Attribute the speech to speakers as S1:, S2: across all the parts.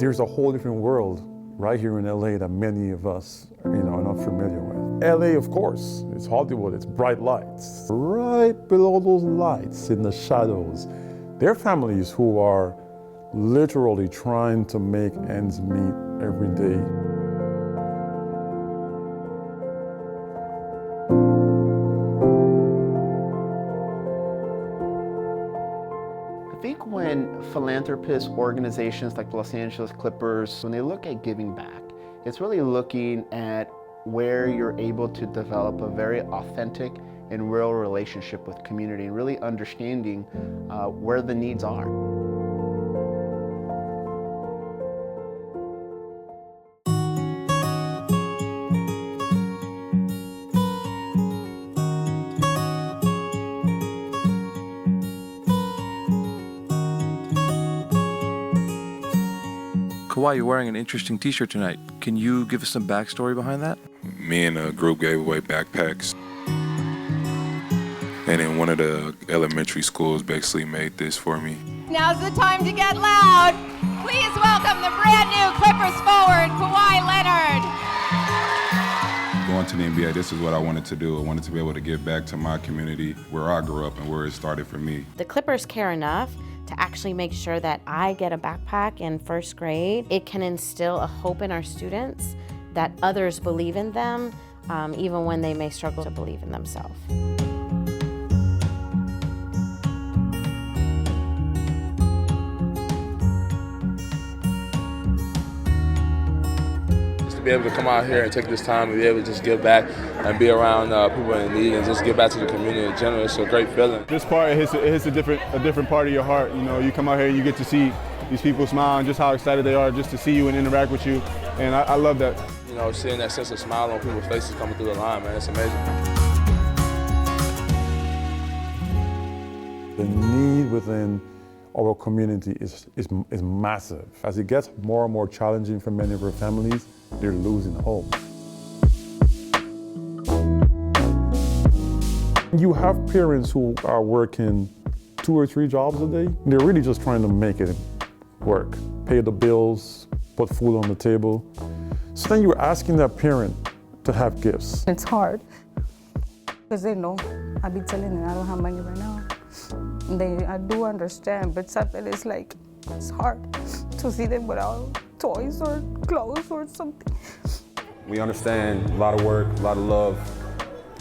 S1: there's a whole different world right here in LA that many of us, are not familiar with. LA, of course, it's Hollywood, it's bright lights. Right below those lights in the shadows, there are families who are literally trying to make ends meet every day.
S2: I think when philanthropists, organizations like the Los Angeles Clippers, when they look at giving back, it's really looking at where you're able to develop a very authentic and real relationship with community and really understanding where the needs are.
S3: Kawhi, you're wearing an interesting t-shirt tonight. Can you give us some backstory behind that?
S4: Me and a group gave away backpacks. And then one of the elementary schools basically made this for me.
S5: Now's the time to get loud. Please welcome the brand new Clippers forward, Kawhi Leonard.
S4: Going to the NBA, this is what I wanted to do. I wanted to be able to give back to my community where I grew up and where it started for me.
S6: The Clippers care enough to actually make sure that I get a backpack in first grade. It can instill a hope in our students that others believe in them, even when they may struggle to believe in themselves.
S7: To be able to come out here and take this time and be able to just give back and be around people in need and just give back to the community in general, it's a great feeling.
S8: This part, it hits a different part of your heart. You come out here, you get to see these people smile and just how excited they are just to see you and interact with you, and I love that.
S7: Seeing that sense of smile on people's faces coming through the line, man, it's amazing.
S1: The need within our community is massive. As it gets more and more challenging for many of our families, they're losing hope. You have parents who are working 2 or 3 jobs a day. They're really just trying to make it work, pay the bills, put food on the table. So then you're asking that parent to have gifts.
S9: It's hard because they know. I be telling them I don't have money right now. I do understand, but something is like, it's hard to see them without toys or clothes or something.
S10: We understand a lot of work, a lot of love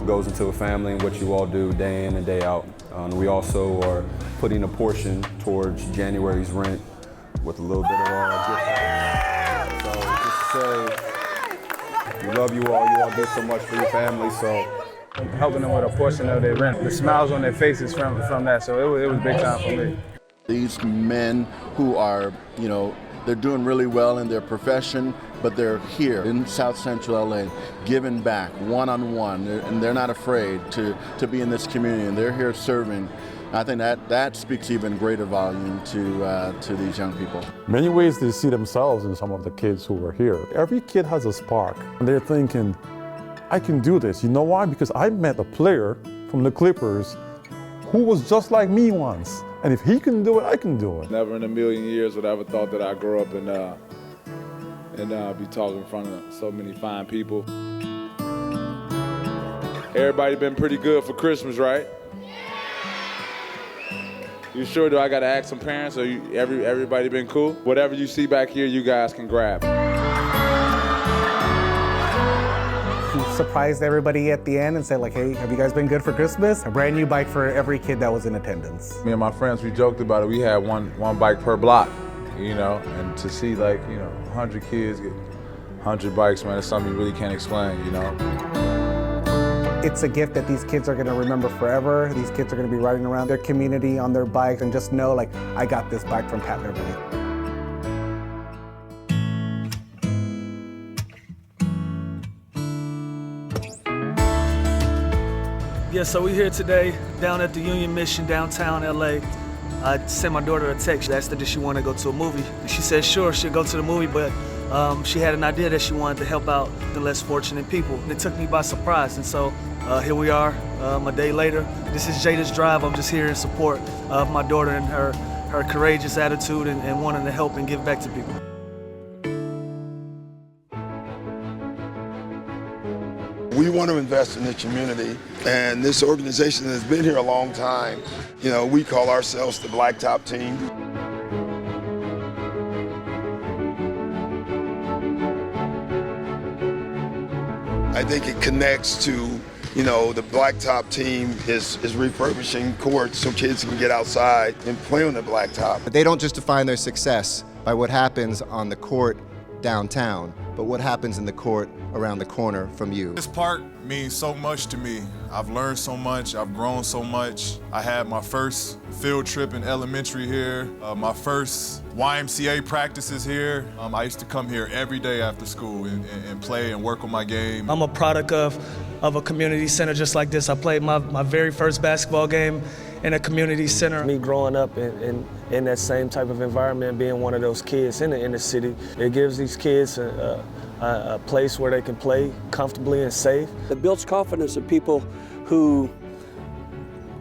S10: goes into a family and what you all do day in and day out. We also are putting a portion towards January's rent with a little bit of our gift. So just to say, we love you all do so much for your family, so.
S8: Helping them with a portion of their rent. The smiles on their faces from that, so it was big time for me.
S11: These men who are, they're doing really well in their profession, but they're here in South Central LA, giving back one-on-one, and they're not afraid to be in this community, and they're here serving. I think that speaks even greater volume to these young people.
S1: Many ways they see themselves in some of the kids who are here. Every kid has a spark, and they're thinking, I can do this. You know why? Because I met a player from the Clippers who was just like me once. And if he can do it, I can do it.
S7: Never in a million years would I ever thought that I'd grow up and be talking in front of so many fine people. Everybody been pretty good for Christmas, right? You sure? Do I gotta ask some parents, or everybody been cool? Whatever you see back here, you guys can grab.
S12: Surprised everybody at the end and said, like, hey, have you guys been good for Christmas? A brand new bike for every kid that was in attendance.
S7: Me and my friends, we joked about it. We had one bike per block, and to see 100 kids get 100 bikes, man, it's something you really can't explain,
S12: It's a gift that these kids are gonna remember forever. These kids are gonna be riding around their community on their bikes and just know, like, I got this bike from Pat Beverley.
S13: Yeah, so we're here today down at the Union Mission downtown LA. I sent my daughter a text, asked her if she wanted to go to a movie. She said sure, she'll go to the movie, but she had an idea that she wanted to help out the less fortunate people. And it took me by surprise, and so here we are a day later. This is Jada's Drive. I'm just here in support of my daughter and her courageous attitude and wanting to help and give back to people.
S14: We want to invest in the community, and this organization has been here a long time. You know, we call ourselves the Blacktop Team. I think it connects to, you know, the Blacktop Team is refurbishing courts so kids can get outside and play on the blacktop.
S15: But they don't just define their success by what happens on the court downtown, but what happens in the court around the corner from you.
S16: This park means so much to me. I've learned so much, I've grown so much. I had my first field trip in elementary here, my first YMCA practices here. I used to come here every day after school and play and work on my game.
S13: I'm a product of a community center just like this. I played my very first basketball game in a community center. Me growing up in that same type of environment, being one of those kids in the inner city, it gives these kids a place where they can play comfortably and safe.
S17: It builds confidence in people who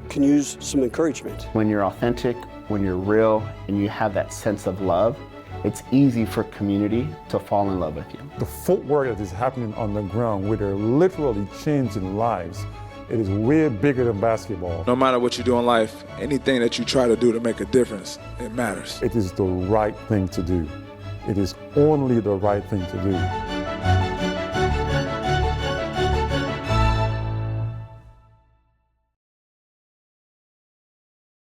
S17: can use some encouragement.
S2: When you're authentic, when you're real, and you have that sense of love, it's easy for community to fall in love with you.
S1: The footwork that is happening on the ground, where they're literally changing lives, it is way bigger than basketball.
S7: No matter what you do in life, anything that you try to do to make a difference, it matters.
S1: It is the right thing to do. It is only the right thing to do.